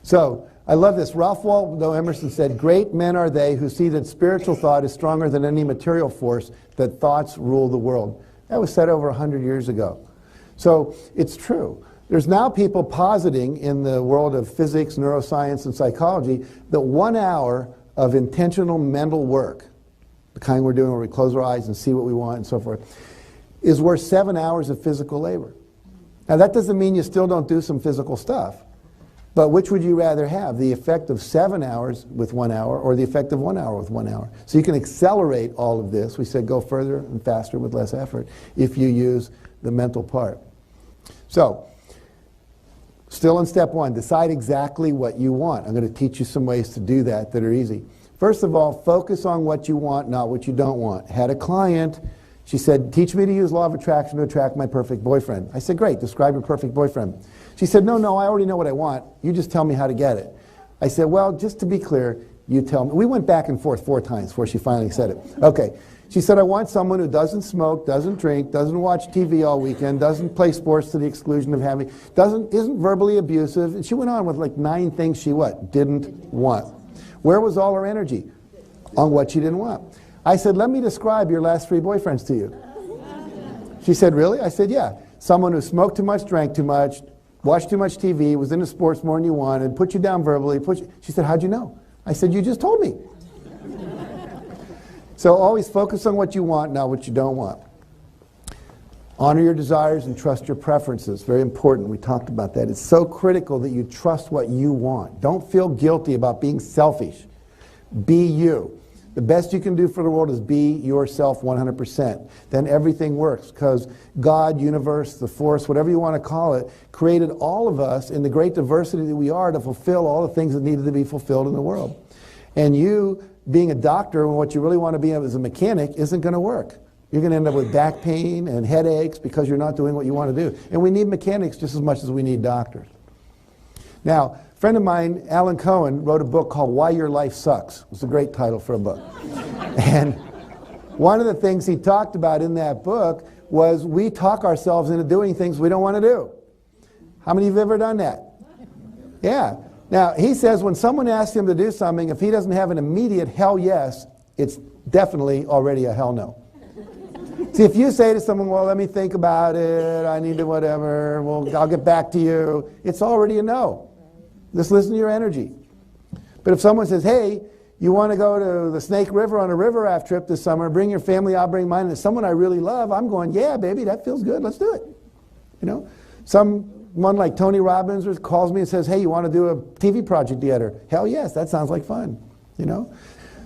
So, I love this. Ralph Waldo Emerson said, "Great men are they who see that spiritual thought is stronger than any material force, that thoughts rule the world." That was said over 100 years ago. So, it's true. There's now people positing in the world of physics, neuroscience, and psychology that 1 hour of intentional mental work, the kind we're doing where we close our eyes and see what we want and so forth, is worth 7 hours of physical labor. Now that doesn't mean you still don't do some physical stuff, but which would you rather have? The effect of 7 hours with 1 hour, or the effect of 1 hour with 1 hour? So you can accelerate all of this. We said go further and faster with less effort if you use the mental part. So, still in step one, decide exactly what you want. I'm going to teach you some ways to do that that are easy. First of all, focus on what you want, not what you don't want. Had a client, she said, "Teach me to use law of attraction to attract my perfect boyfriend." I said, "Great, describe your perfect boyfriend." She said, no, I already know what I want. You just tell me how to get it. I said, "Well, just to be clear, you tell me." We went back and forth 4 times before she finally said it. Okay. She said, "I want someone who doesn't smoke, doesn't drink, doesn't watch TV all weekend, doesn't play sports to the exclusion of having, isn't verbally abusive." And she went on with like 9 things she didn't want. Where was all her energy? On what she didn't want. I said, "Let me describe your last 3 boyfriends to you." She said, "Really?" I said, "Yeah. Someone who smoked too much, drank too much, watched too much TV, was into sports more than you wanted, put you down verbally." She said, "How'd you know?" I said, "You just told me." So always focus on what you want, not what you don't want. Honor your desires and trust your preferences. Very important. We talked about that. It's so critical that you trust what you want. Don't feel guilty about being selfish. Be you. The best you can do for the world is be yourself 100%. Then everything works, because God, universe, the force, whatever you want to call it, created all of us in the great diversity that we are to fulfill all the things that needed to be fulfilled in the world. And you being a doctor when what you really want to be as a mechanic isn't going to work. You're going to end up with back pain and headaches because you're not doing what you want to do. And we need mechanics just as much as we need doctors. Now, a friend of mine, Alan Cohen, wrote a book called Why Your Life Sucks. It's a great title for a book. And one of the things he talked about in that book was we talk ourselves into doing things we don't want to do. How many of you have ever done that? Yeah. Now, he says when someone asks him to do something, if he doesn't have an immediate hell yes, it's definitely already a hell no. See, if you say to someone, "Well, let me think about it, I need to whatever, well, I'll get back to you," it's already a no. Just listen to your energy. But if someone says, "Hey, you want to go to the Snake River on a river raft trip this summer, bring your family, I'll bring mine," and it's someone I really love, I'm going, "Yeah, baby, that feels good, let's do it." You know? Someone like Tony Robbins calls me and says, "Hey, you want to do a TV project together?" Hell yes, that sounds like fun. You know?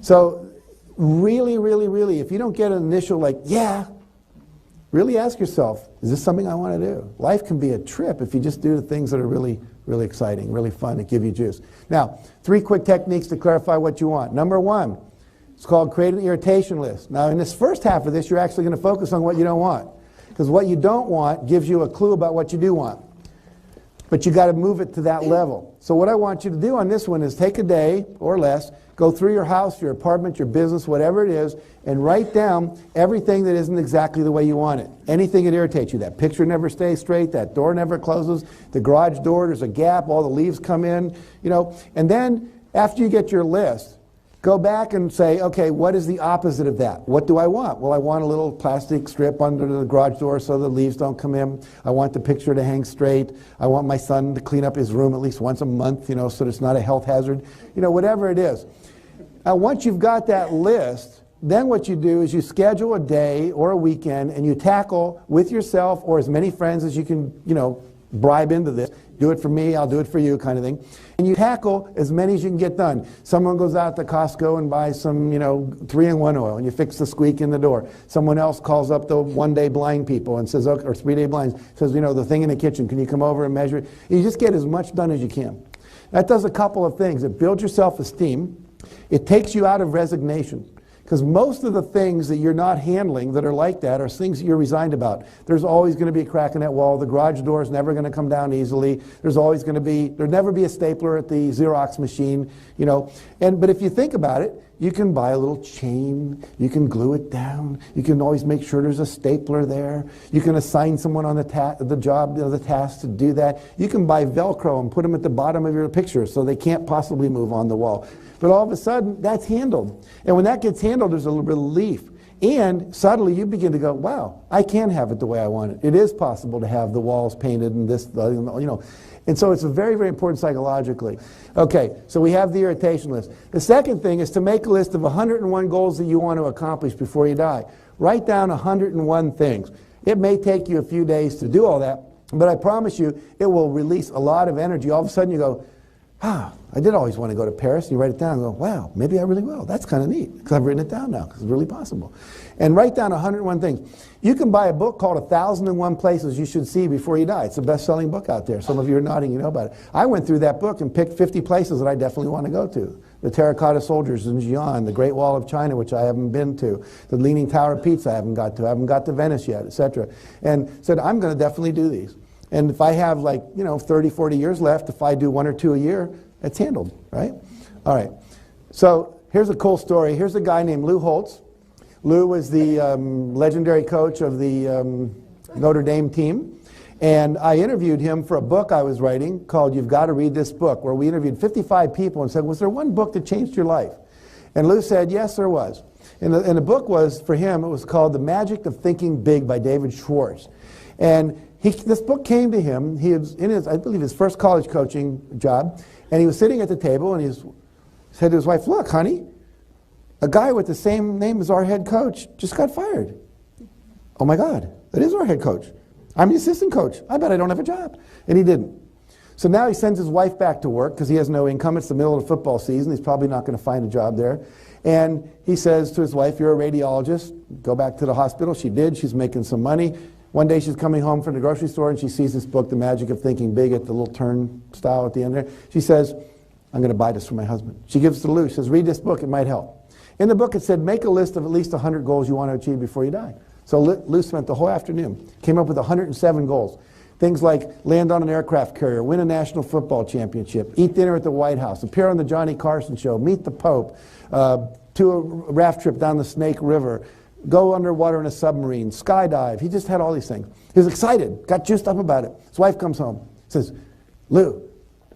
So really, really, really, if you don't get an initial like, "Yeah," really ask yourself, is this something I want to do? Life can be a trip if you just do the things that are really, really exciting, really fun, that give you juice. Now, 3 quick techniques to clarify what you want. Number 1, it's called create an irritation list. Now, in this first half of this, you're actually going to focus on what you don't want, because what you don't want gives you a clue about what you do want. But you got to move it to that level. So what I want you to do on this one is take a day or less, go through your house, your apartment, your business, whatever it is, and write down everything that isn't exactly the way you want it. Anything that irritates you. That picture never stays straight, that door never closes, the garage door, there's a gap, all the leaves come in, you know. And then after you get your list, go back and say, okay, what is the opposite of that? What do I want? Well, I want a little plastic strip under the garage door so the leaves don't come in. I want the picture to hang straight. I want my son to clean up his room at least once a month, you know, so it's not a health hazard. You know, whatever it is. Now, once you've got that list, then what you do is you schedule a day or a weekend and you tackle with yourself or as many friends as you can, you know, bribe into this. Do it for me, I'll do it for you, kind of thing. And you tackle as many as you can get done. Someone goes out to Costco and buys some, you know, 3-in-1 oil, and you fix the squeak in the door. Someone else calls up the one-day blind people and says, or 3-day blinds, says, you know, the thing in the kitchen, can you come over and measure it? You just get as much done as you can. That does a couple of things. It builds your self-esteem. It takes you out of resignation. Because most of the things that you're not handling that are like that are things that you're resigned about. There's always going to be a crack in that wall. The garage door is never going to come down easily. There'll never be a stapler at the Xerox machine, you know. But if you think about it, you can buy a little chain, you can glue it down, you can always make sure there's a stapler there, you can assign someone on the task to do that. You can buy Velcro and put them at the bottom of your picture so they can't possibly move on the wall. But all of a sudden, that's handled. And when that gets handled, there's a relief. And suddenly you begin to go, wow, I can have it the way I want it. It is possible to have the walls painted and this, you know. And so it's very, very important psychologically. Okay, so we have the irritation list. The second thing is to make a list of 101 goals that you want to accomplish before you die. Write down 101 things. It may take you a few days to do all that, but I promise you it will release a lot of energy. All of a sudden you go, ah, I did always want to go to Paris. And you write it down and go, wow, maybe I really will. That's kind of neat because I've written it down now because it's really possible. And write down 101 things. You can buy a book called 1,001 Places You Should See Before You Die. It's a best-selling book out there. Some of you are nodding, you know about it. I went through that book and picked 50 places that I definitely want to go to. The Terracotta Soldiers in Xi'an, the Great Wall of China, which I haven't been to, the Leaning Tower of Pisa I haven't got to Venice yet, etc. And said, I'm going to definitely do these. And if I have 30, 40 years left, if I do 1 or 2 a year, it's handled, right? All right. So here's a cool story. Here's a guy named Lou Holtz. Lou was the legendary coach of the Notre Dame team. And I interviewed him for a book I was writing called You've Got to Read This Book, where we interviewed 55 people and said, was there one book that changed your life? And Lou said, yes, there was. And the book was, for him, it was called The Magic of Thinking Big by David Schwartz. And this book came to him. He was in his, I believe, his first college coaching job. And he was sitting at the table and he said to his wife, look, honey, a guy with the same name as our head coach just got fired. Oh my God, that is our head coach. I'm the assistant coach. I bet I don't have a job. And he didn't. So now he sends his wife back to work because he has no income. It's the middle of the football season. He's probably not going to find a job there. And he says to his wife, you're a radiologist. Go back to the hospital. She did. She's making some money. One day she's coming home from the grocery store and she sees this book, The Magic of Thinking Big, at the little turnstile at the end there. She says, I'm going to buy this for my husband. She gives it to Lou. She says, read this book. It might help. In the book it said, make a list of at least 100 goals you want to achieve before you die. So Lou spent the whole afternoon, came up with 107 goals. Things like land on an aircraft carrier, win a national football championship, eat dinner at the White House, appear on the Johnny Carson show, meet the Pope, do a raft trip down the Snake River, go underwater in a submarine, skydive. He just had all these things. He was excited, got juiced up about it. His wife comes home, says, Lou,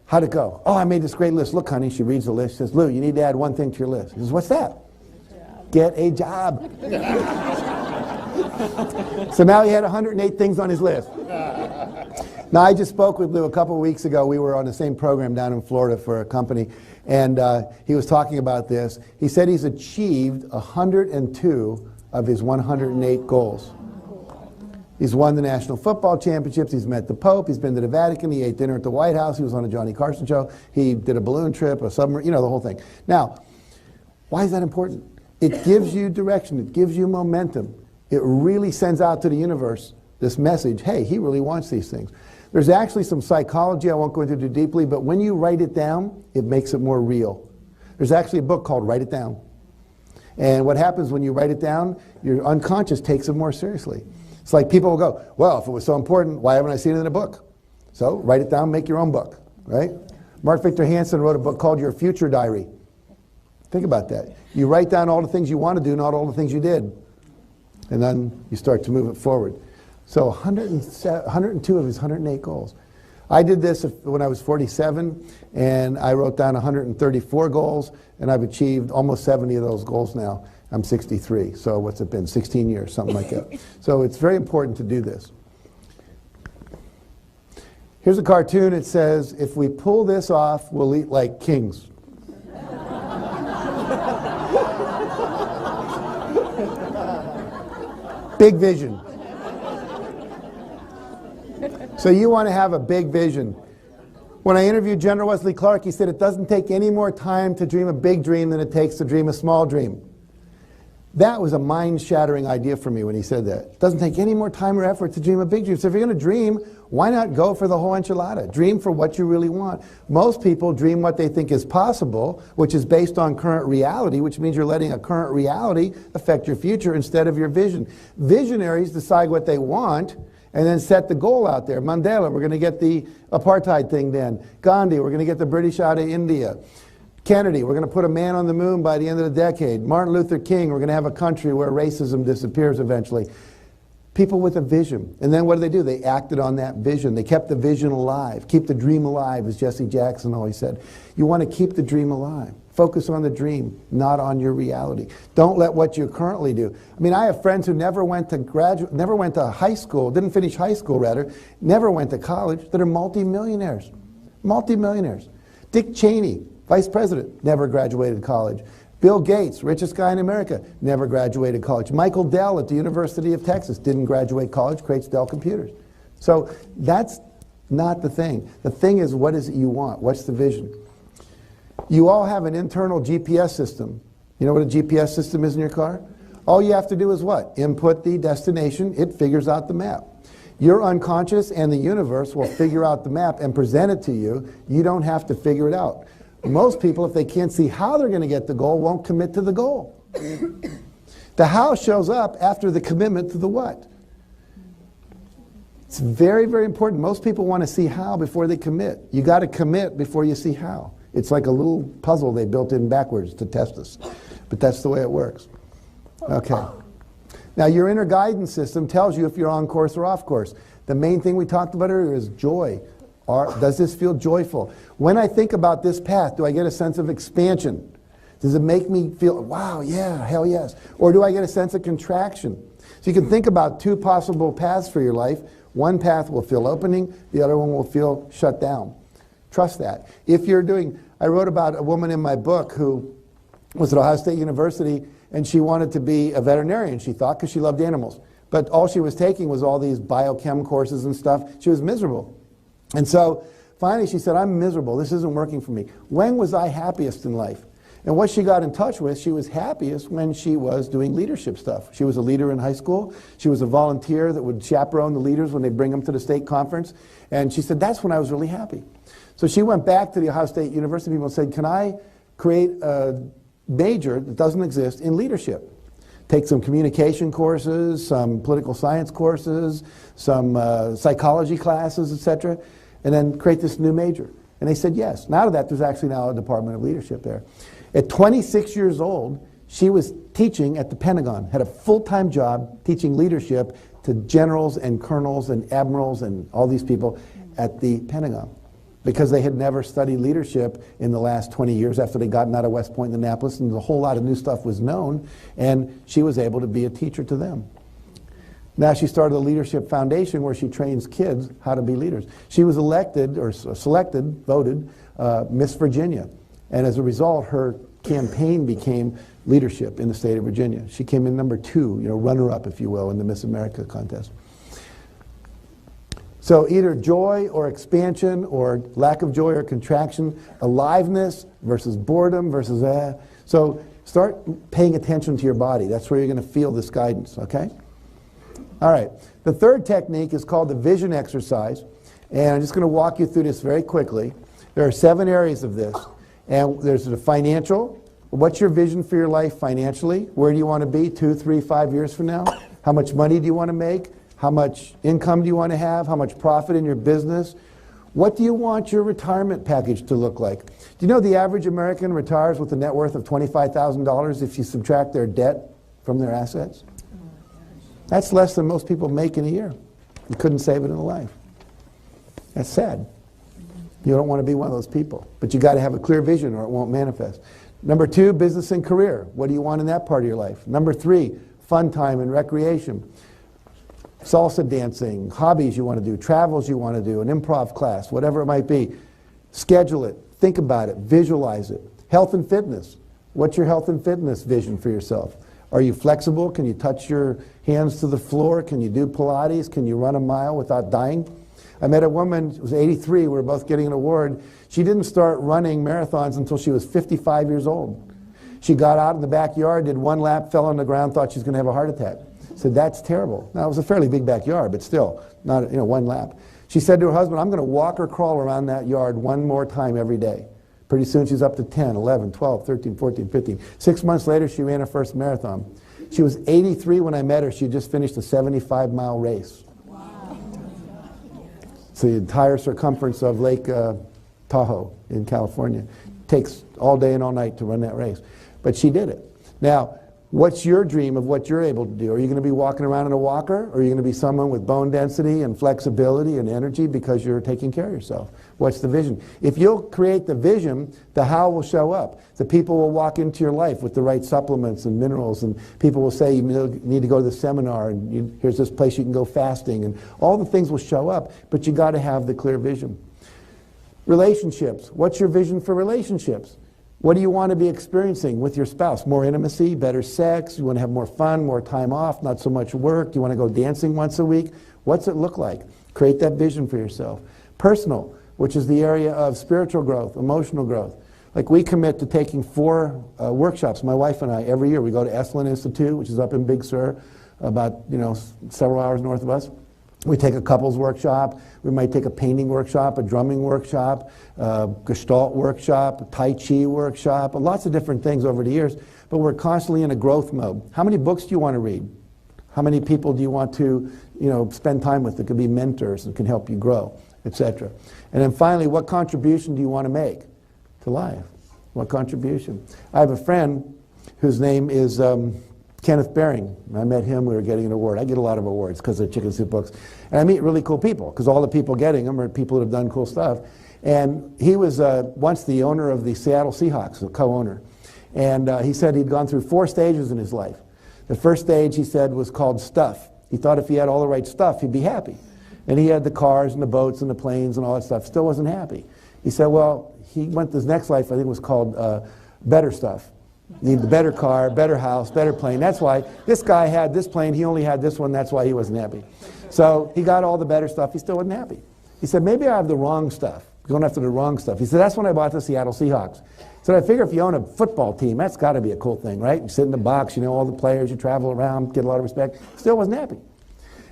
how'd it go? Oh, I made this great list. Look, honey, she reads the list. She says, Lou, you need to add one thing to your list. He says, what's that? Get a job. So now he had 108 things on his list. Now, I just spoke with Lou a couple of weeks ago. We were on the same program down in Florida for a company, and he was talking about this. He said he's achieved 102 of his 108 goals. He's won the national football championships. He's met the Pope. He's been to the Vatican. He ate dinner at the White House. He was on a Johnny Carson show. He did a balloon trip, a submarine, the whole thing. Now, why is that important? It gives you direction. It gives you momentum. It really sends out to the universe this message, hey, he really wants these things. There's actually some psychology I won't go into too deeply, but when you write it down, it makes it more real. There's actually a book called Write It Down. And what happens when you write it down, your unconscious takes it more seriously. It's like people will go, well, if it was so important, why haven't I seen it in a book? So write it down, make your own book, right? Mark Victor Hansen wrote a book called Your Future Diary. Think about that. You write down all the things you want to do, not all the things you did. And then you start to move it forward. So 102 of his 108 goals. I did this when I was 47, and I wrote down 134 goals, and I've achieved almost 70 of those goals now. I'm 63, so what's it been, 16 years, something like that. So it's very important to do this. Here's a cartoon. It says, if we pull this off, we'll eat like kings. Big vision. So you want to have a big vision. When I interviewed General Wesley Clark, he said it doesn't take any more time to dream a big dream than it takes to dream a small dream. That was a mind-shattering idea for me when he said that. It doesn't take any more time or effort to dream a big dream. So if you're going to dream, why not go for the whole enchilada? Dream for what you really want. Most people dream what they think is possible, which is based on current reality, which means you're letting a current reality affect your future instead of your vision. Visionaries decide what they want and then set the goal out there. Mandela, we're going to get the apartheid thing done. Gandhi, we're going to get the British out of India. Kennedy, we're going to put a man on the moon by the end of the decade. Martin Luther King, we're going to have a country where racism disappears eventually. People with a vision. And then what do? They acted on that vision. They kept the vision alive. Keep the dream alive, as Jesse Jackson always said. You want to keep the dream alive. Focus on the dream, not on your reality. Don't let what you currently do. I mean, I have friends who never went to high school, didn't finish high school rather, never went to college, that are multimillionaires. Multimillionaires. Dick Cheney, vice president, never graduated college. Bill Gates, richest guy in America, never graduated college. Michael Dell at the University of Texas, didn't graduate college, creates Dell Computers. So that's not the thing. The thing is, what is it you want? What's the vision? You all have an internal GPS system. You know what a GPS system is in your car? All you have to do is what? Input the destination, it figures out the map. Your unconscious and the universe will figure out the map and present it to you. You don't have to figure it out. Most people, if they can't see how they're going to get the goal, won't commit to the goal. The how shows up after the commitment to the what. It's very, very important. Most people want to see how before they commit. You got to commit before you see how. It's like a little puzzle they built in backwards to test us. But that's the way it works. Okay. Now, your inner guidance system tells you if you're on course or off course. The main thing we talked about earlier is joy. Does this feel joyful? When I think about this path, do I get a sense of expansion? Does it make me feel, wow, yeah, hell yes? Or do I get a sense of contraction? So you can think about two possible paths for your life. One path will feel opening, the other one will feel shut down. Trust that. If you're doing, I wrote about a woman in my book who was at Ohio State University, and she wanted to be a veterinarian, she thought, because she loved animals. But all she was taking was all these biochem courses and stuff. She was miserable. And so finally she said, I'm miserable. This isn't working for me. When was I happiest in life? And what she got in touch with, she was happiest when she was doing leadership stuff. She was a leader in high school. She was a volunteer that would chaperone the leaders when they bring them to the state conference. And she said, that's when I was really happy. So she went back to the Ohio State University people and said, can I create a major that doesn't exist in leadership? Take some communication courses, some political science courses, some psychology classes, etc., and then create this new major. And they said yes. And out of that, there's actually now a Department of Leadership there. At 26 years old, she was teaching at the Pentagon, had a full-time job teaching leadership to generals and colonels and admirals and all these people at the Pentagon, because they had never studied leadership in the last 20 years after they'd gotten out of West Point and Annapolis, and a whole lot of new stuff was known, and she was able to be a teacher to them. Now she started a leadership foundation where she trains kids how to be leaders. She was elected, or selected, voted, Miss Virginia. And as a result, her campaign became leadership in the state of Virginia. She came in number 2, runner-up, if you will, in the Miss America contest. So either joy or expansion or lack of joy or contraction, aliveness versus boredom versus So start paying attention to your body. That's where you're going to feel this guidance, okay? All right. The third technique is called the vision exercise. And I'm just going to walk you through this very quickly. There are 7 areas of this. And there's the financial. What's your vision for your life financially? Where do you want to be 2, 3, 5 years from now? How much money do you want to make? How much income do you want to have? How much profit in your business? What do you want your retirement package to look like? Do you know the average American retires with a net worth of $25,000 if you subtract their debt from their assets? That's less than most people make in a year. You couldn't save it in a life. That's sad. You don't want to be one of those people. But you got to have a clear vision or it won't manifest. Number 2, business and career. What do you want in that part of your life? Number 3, fun time and recreation. Salsa dancing, hobbies you want to do, travels you want to do, an improv class, whatever it might be. Schedule it, think about it, visualize it. Health and fitness. What's your health and fitness vision for yourself? Are you flexible? Can you touch your hands to the floor? Can you do Pilates? Can you run a mile without dying? I met a woman, she was 83, we were both getting an award. She didn't start running marathons until she was 55 years old. She got out in the backyard, did 1 lap, fell on the ground, thought she was going to have a heart attack. Said, that's terrible. Now, it was a fairly big backyard, but still, not 1 lap. She said to her husband, I'm going to walk or crawl around that yard 1 more time every day. Pretty soon she's up to 10, 11, 12, 13, 14, 15. 6 months later, she ran her first marathon. She was 83 when I met her. She just finished a 75-mile race. Wow. It's the entire circumference of Lake Tahoe in California. takes all day and all night to run that race. But she did it. Now, what's your dream of what you're able to do? Are you going to be walking around in a walker? Or are you going to be someone with bone density and flexibility and energy because you're taking care of yourself? What's the vision? If you'll create the vision, the how will show up. The people will walk into your life with the right supplements and minerals, and people will say you need to go to the seminar, and here's this place you can go fasting, and all the things will show up, but you got to have the clear vision. Relationships. What's your vision for relationships? What do you want to be experiencing with your spouse? More intimacy, better sex, you want to have more fun, more time off, not so much work, you want to go dancing once a week? What's it look like? Create that vision for yourself. Personal, which is the area of spiritual growth, emotional growth. Like we commit to taking 4 workshops, my wife and I, every year. We go to Esalen Institute, which is up in Big Sur, about several hours north of us. We take a couples workshop, we might take a painting workshop, a drumming workshop, a Gestalt workshop, a Tai Chi workshop, lots of different things over the years, but we're constantly in a growth mode. How many books do you want to read? How many people do you want to spend time with that could be mentors and can help you grow, etc. And then finally, what contribution do you want to make to life? What contribution? I have a friend whose name is Kenneth Baring. I met him, we were getting an award. I get a lot of awards because of Chicken Soup books. And I meet really cool people, because all the people getting them are people that have done cool stuff. And he was once the owner of the Seattle Seahawks, the co-owner. And he said he'd gone through 4 stages in his life. The first stage, he said, was called stuff. He thought if he had all the right stuff, he'd be happy. And he had the cars and the boats and the planes and all that stuff, still wasn't happy. He said, well, he went to his next life, I think it was called better stuff. Need the better car, better house, better plane. That's why this guy had this plane, he only had this one, that's why he wasn't happy. So he got all the better stuff, he still wasn't happy. He said, maybe I have the wrong stuff, going after the wrong stuff. He said, that's when I bought the Seattle Seahawks. So I figure if you own a football team, that's got to be a cool thing, right? You sit in the box, you know all the players, you travel around, get a lot of respect. Still wasn't happy.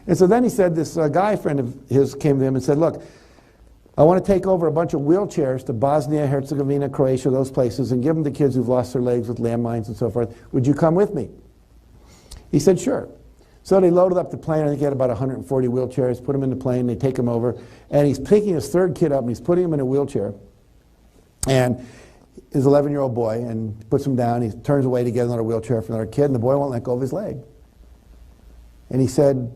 And so then he said, this guy friend of his came to him and said, look, I want to take over a bunch of wheelchairs to Bosnia, Herzegovina, Croatia, those places, and give them to kids who've lost their legs with landmines and so forth. Would you come with me? He said, sure. So they loaded up the plane. I think he had about 140 wheelchairs, put them in the plane, they take him over, and he's picking his 3rd kid up, and he's putting him in a wheelchair. And his 11-year-old boy, and puts him down, he turns away to get another wheelchair for another kid, and the boy won't let go of his leg. And he said,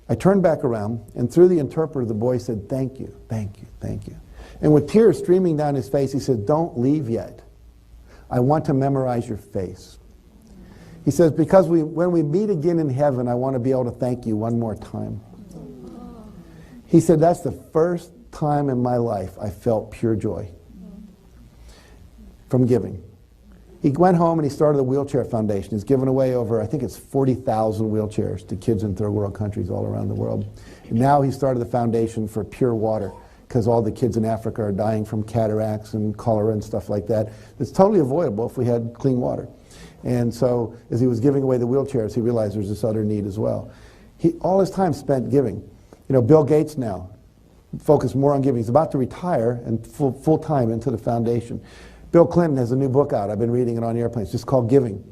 I turned back around, and through the interpreter, the boy said, thank you, thank you, thank you. And with tears streaming down his face, he said, don't leave yet. I want to memorize your face. He says, because when we meet again in heaven, I want to be able to thank you one more time. He said, that's the first time in my life I felt pure joy from giving. He went home and he started the Wheelchair Foundation. He's given away over, I think it's 40,000 wheelchairs to kids in 3rd world countries all around the world. And now he started the foundation for pure water, because all the kids in Africa are dying from cataracts and cholera and stuff like that. It's totally avoidable if we had clean water. And so as he was giving away the wheelchairs, he realized there's this other need as well. All his time spent giving. Bill Gates now focused more on giving. He's about to retire and full time into the foundation. Bill Clinton has a new book out. I've been reading it on airplanes. It's just called Giving.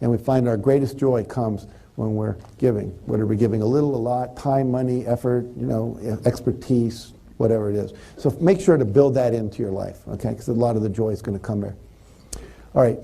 And we find our greatest joy comes when we're giving. Whether we're giving a little, a lot, time, money, effort, expertise, whatever it is. So make sure to build that into your life, okay? Because a lot of the joy is going to come there. All right.